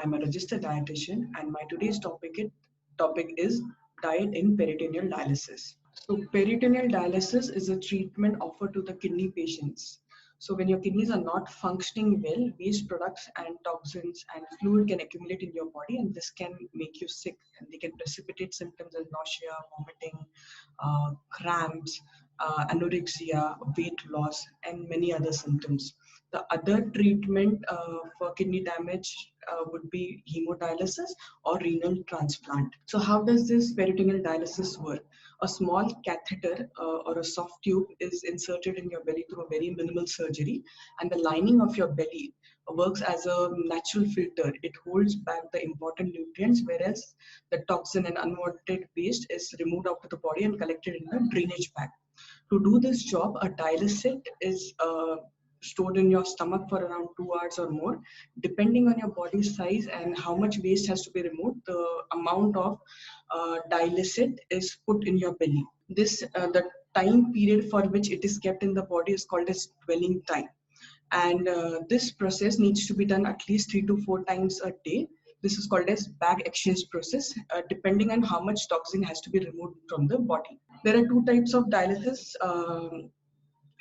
I'm a registered dietitian, and my today's topic is diet in peritoneal dialysis. So, peritoneal dialysis is a treatment offered to the kidney patients. So, when your kidneys are not functioning well, waste products and toxins and fluid can accumulate in your body, and this can make you sick. And they can precipitate symptoms as nausea, vomiting, cramps, anorexia, weight loss, and many other symptoms. The other treatment for kidney damage would be hemodialysis or renal transplant. So how does this peritoneal dialysis work? A small catheter or a soft tube is inserted in your belly through a very minimal surgery, and the lining of your belly works as a natural filter. It holds back the important nutrients, whereas the toxin and unwanted waste is removed out of the body and collected in the drainage bag. To do this job, a dialysate is stored in your stomach for around 2 hours or more. Depending on your body size and how much waste has to be removed, the amount of dialysate is put in your belly. The time period for which it is kept in the body is called as dwelling time. And this process needs to be done at least 3 to 4 times a day. This is called as bag exchange process, depending on how much toxin has to be removed from the body. There are two types of dialysis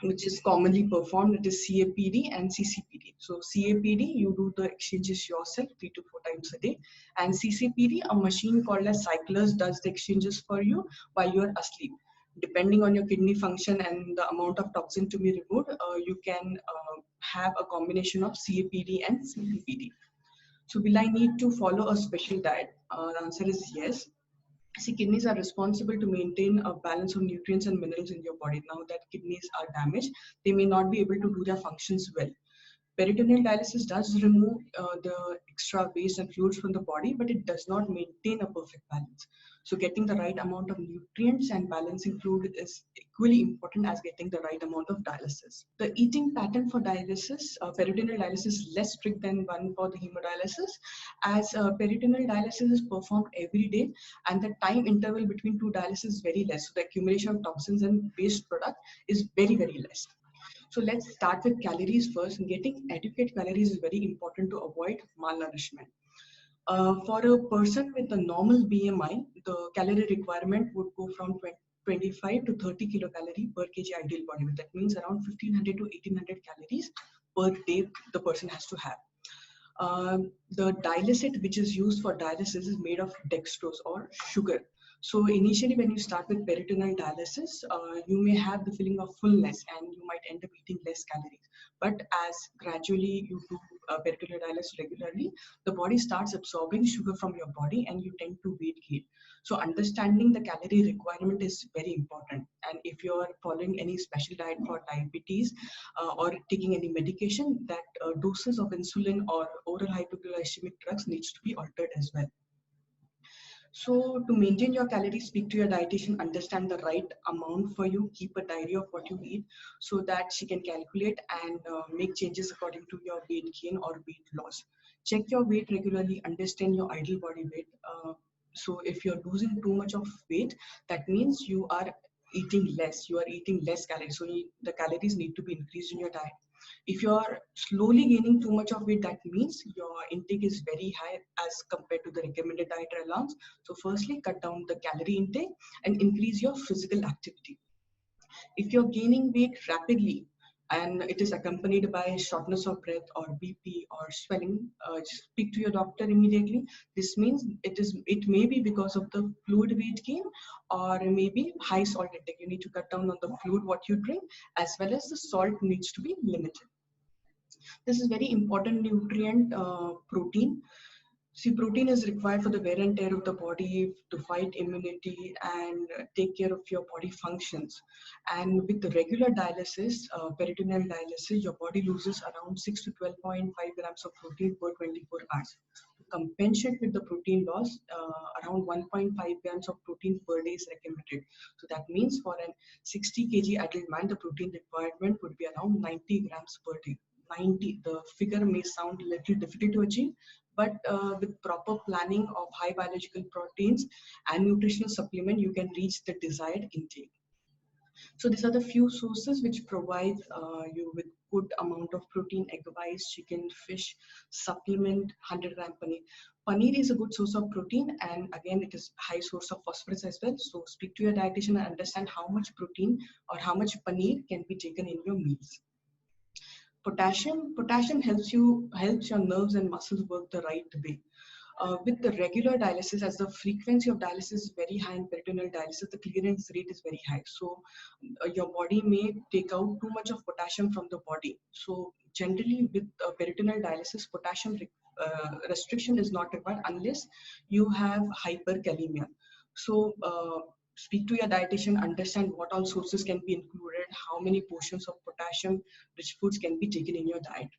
which is commonly performed. It is CAPD and CCPD. So CAPD, you do the exchanges yourself 3 to 4 times a day. And CCPD, a machine called as cyclers does the exchanges for you while you are asleep. Depending on your kidney function and the amount of toxin to be removed, you can have a combination of CAPD and CCPD. So will I need to follow a special diet? The answer is yes. See, kidneys are responsible to maintain a balance of nutrients and minerals in your body. Now that kidneys are damaged, they may not be able to do their functions well. Peritoneal dialysis does remove the extra waste and fluids from the body, but it does not maintain a perfect balance. So getting the right amount of nutrients and balancing fluid is equally important as getting the right amount of dialysis. The eating pattern for dialysis, peritoneal dialysis is less strict than one for the hemodialysis, as peritoneal dialysis is performed every day and the time interval between two dialysis is very less. So the accumulation of toxins and waste product is very, very less. So let's start with calories first. Getting adequate calories is very important to avoid malnourishment. For a person with a normal BMI, the calorie requirement would go from 25 to 30 kilocalorie per kg ideal body weight. That means around 1500 to 1800 calories per day the person has to have. The dialysate which is used for dialysis is made of dextrose or sugar. So initially when you start with peritoneal dialysis, you may have the feeling of fullness and you might end up eating less calories. But as gradually you do peritoneal dialysis regularly, the body starts absorbing sugar from your body and you tend to weight gain. So understanding the calorie requirement is very important. And if you are following any special diet for diabetes or taking any medication, that doses of insulin or oral hypoglycemic drugs needs to be altered as well. So to maintain your calories, speak to your dietitian, understand the right amount for you, keep a diary of what you eat so that she can calculate and make changes according to your weight gain or weight loss. Check your weight regularly, understand your ideal body weight. So if you're losing too much of weight, that means you are eating less calories. So the calories need to be increased in your diet. If you are slowly gaining too much of weight, that means your intake is very high as compared to the recommended dietary allowance. So firstly, cut down the calorie intake and increase your physical activity. If you're gaining weight rapidly and it is accompanied by shortness of breath or BP or swelling, speak to your doctor immediately. This means it may be because of the fluid weight gain or maybe high salt intake. You need to cut down on the fluid what you drink, as well as the salt needs to be limited. This is very important nutrient, protein. See, protein is required for the wear and tear of the body, to fight immunity and take care of your body functions. And with the regular dialysis, peritoneal dialysis, your body loses around 6 to 12.5 grams of protein per 24 hours. To compensate with the protein loss, around 1.5 grams of protein per day is recommended. So that means for a 60 kg adult man, the protein requirement would be around 90 grams per day. 90, the figure may sound a little difficult to achieve, but with proper planning of high biological proteins and nutritional supplement, you can reach the desired intake. So these are the few sources which provide you with good amount of protein, egg whites, chicken, fish, supplement 100 gram paneer. Paneer is a good source of protein, and again, it is high source of phosphorus as well. So speak to your dietitian and understand how much protein or how much paneer can be taken in your meals. Potassium helps your nerves and muscles work the right way. With the regular dialysis, as the frequency of dialysis is very high in peritoneal dialysis, the clearance rate is very high. So your body may take out too much of potassium from the body. So generally with peritoneal dialysis, potassium restriction is not required unless you have hyperkalemia. So speak to your dietitian, understand what all sources can be included, how many portions of potassium rich foods can be taken in your diet.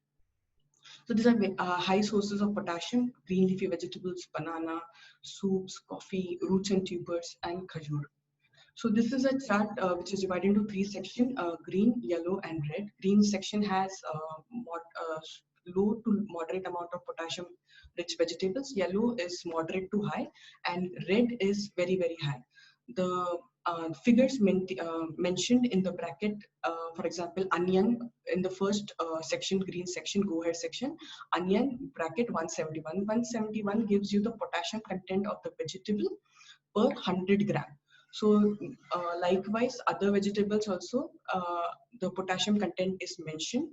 So these are high sources of potassium: green leafy vegetables, banana, soups, coffee, roots and tubers, and khajur. So this is a chart which is divided into three sections: green, yellow, and red. Green section has low to moderate amount of potassium-rich vegetables. Yellow is moderate to high, and red is very, very high. The figures mentioned in the bracket, for example, onion in the first section, green section, go ahead section, onion bracket 171. 171 gives you the potassium content of the vegetable per 100 gram. So likewise, other vegetables also, the potassium content is mentioned.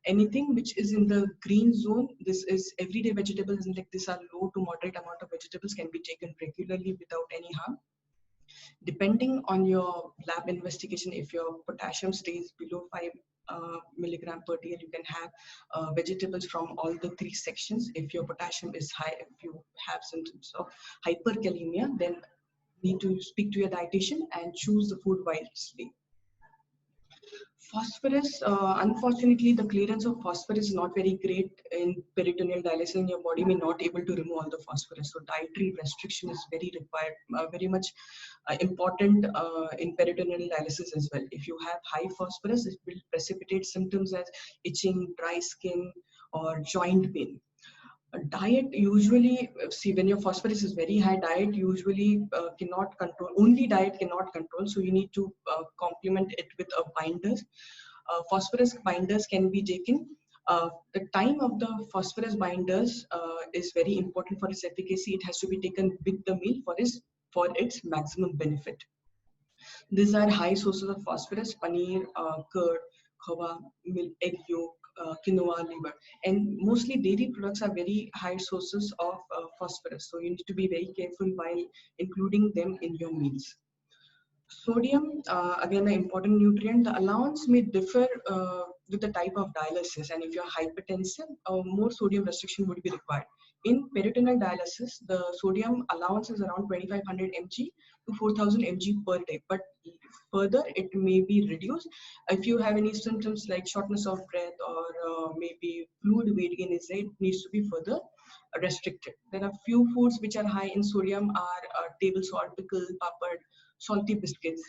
Anything which is in the green zone, this is everyday vegetables, and like these are low to moderate amount of vegetables, can be taken regularly without any harm. Depending on your lab investigation, if your potassium stays below 5 milligram per day, you can have vegetables from all the three sections. If your potassium is high, if you have symptoms of hyperkalemia, then need to speak to your dietitian and choose the food wisely. Phosphorus, unfortunately, the clearance of phosphorus is not very great in peritoneal dialysis, and your body may not able to remove all the phosphorus. So dietary restriction is very required, very much important in peritoneal dialysis as well. If you have high phosphorus, it will precipitate symptoms as itching, dry skin, or joint pain. Diet usually, see, when your phosphorus is very high, diet usually cannot control, only diet cannot control, so you need to complement it with a binders. Phosphorus binders can be taken. The time of the phosphorus binders is very important for its efficacy. It has to be taken with the meal for its maximum benefit. These are high sources of phosphorus: paneer, curd, khawa, milk, egg yolk, quinoa, liver. And mostly dairy products are very high sources of phosphorus. So you need to be very careful while including them in your meals. Sodium, again, an important nutrient. The allowance may differ with the type of dialysis, and if you're hypertensive, more sodium restriction would be required. In peritoneal dialysis, the sodium allowance is around 2500 mg to 4000 mg per day, but further it may be reduced if you have any symptoms like shortness of breath or maybe fluid weight gain is there, it needs to be further restricted. There are few foods which are high in sodium are table salt, pickle, papad, salty biscuits,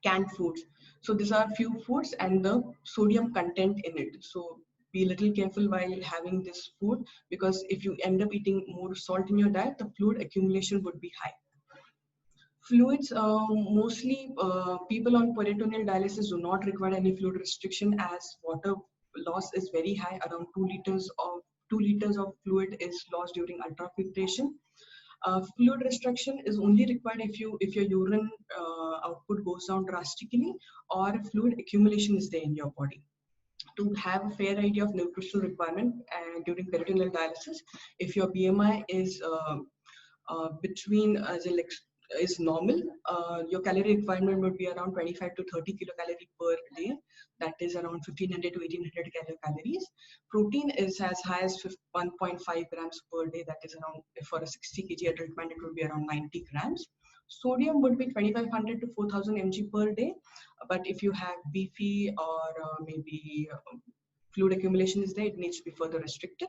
canned foods. So these are few foods and the sodium content in it. So be a little careful while having this food, because if you end up eating more salt in your diet, the fluid accumulation would be high. Fluids, mostly people on peritoneal dialysis do not require any fluid restriction, as water loss is very high. Around 2 liters of fluid is lost during ultrafiltration. Fluid restriction is only required if your urine output goes down drastically, or if fluid accumulation is there in your body. To have a fair idea of nutritional requirement during peritoneal dialysis, if your BMI is between is normal, your calorie requirement would be around 25 to 30 kilocalorie per day. That is around 1500 to 1800 calories. Protein is as high as 1.5 grams per day. That is around, for a 60 kg adult man, it would be around 90 grams. Sodium would be 2500 to 4000 mg per day. But if you have beefy or maybe fluid accumulation is there, it needs to be further restricted.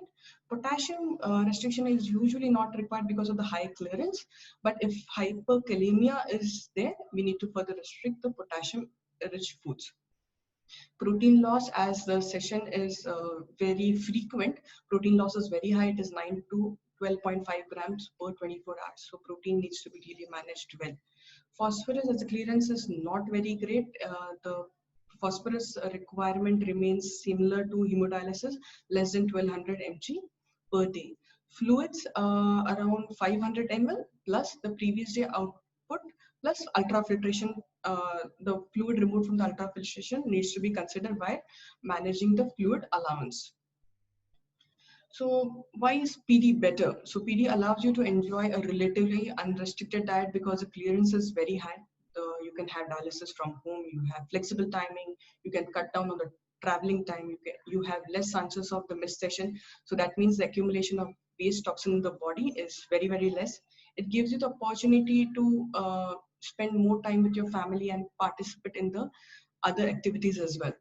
Potassium restriction is usually not required because of the high clearance, but if hyperkalemia is there, we need to further restrict the potassium rich foods. Protein loss, as the session is very frequent, protein loss is very high. It is 9 to 12.5 grams per 24 hours. So protein needs to be really managed well. Phosphorus, as the clearance is not very great, the phosphorus requirement remains similar to hemodialysis, less than 1200 mg per day. Fluids around 500 ml plus the previous day output plus ultrafiltration. The fluid removed from the ultrafiltration needs to be considered while managing the fluid allowance. So why is PD better? So PD allows you to enjoy a relatively unrestricted diet because the clearance is very high. You can have dialysis from home, you have flexible timing, you can cut down on the traveling time, you have less chances of the missed session. So that means the accumulation of waste toxin in the body is very, very less. It gives you the opportunity to spend more time with your family and participate in the other activities as well.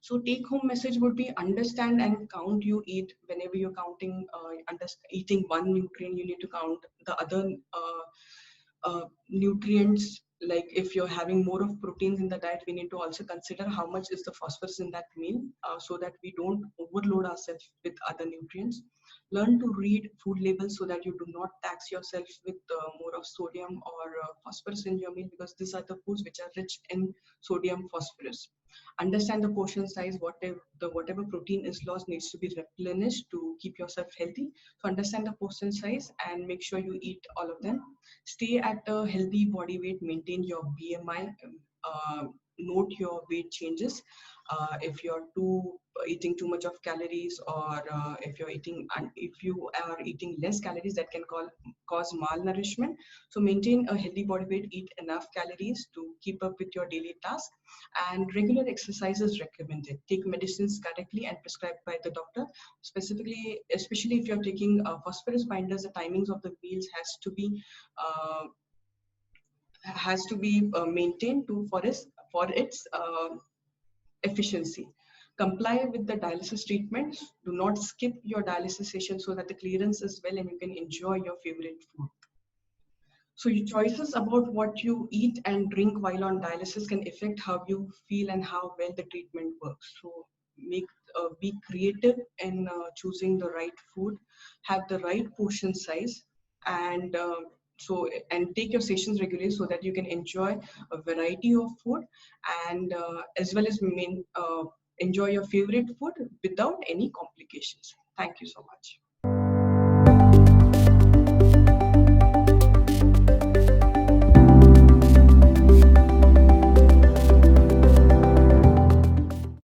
So take home message would be understand and count you eat. Whenever you're counting, eating one nutrient, you need to count the other nutrients. Like if you're having more of proteins in the diet, we need to also consider how much is the phosphorus in that meal, so that we don't overload ourselves with other nutrients. Learn to read food labels so that you do not tax yourself with more of sodium or phosphorus in your meal, because these are the foods which are rich in sodium, phosphorus. Understand the portion size. Whatever protein is lost needs to be replenished to keep yourself healthy. So understand the portion size and make sure you eat all of them. Stay at a healthy body weight. Maintain your BMI. Note your weight changes. If you're eating too much of calories, or if you are eating less calories, that can cause malnourishment. So maintain a healthy body weight. Eat enough calories to keep up with your daily tasks, and regular exercise is recommended. Take medicines correctly and prescribed by the doctor. Especially if you're taking phosphorus binders, the timings of the meals uh, has to be maintained for its efficiency. Comply with the dialysis treatments. Do not skip your dialysis session so that the clearance is well and you can enjoy your favorite food. So your choices about what you eat and drink while on dialysis can affect how you feel and how well the treatment works. So be creative in choosing the right food, have the right portion size, and and take your sessions regularly so that you can enjoy a variety of food, and as well as enjoy your favorite food without any complications. Thank you so much.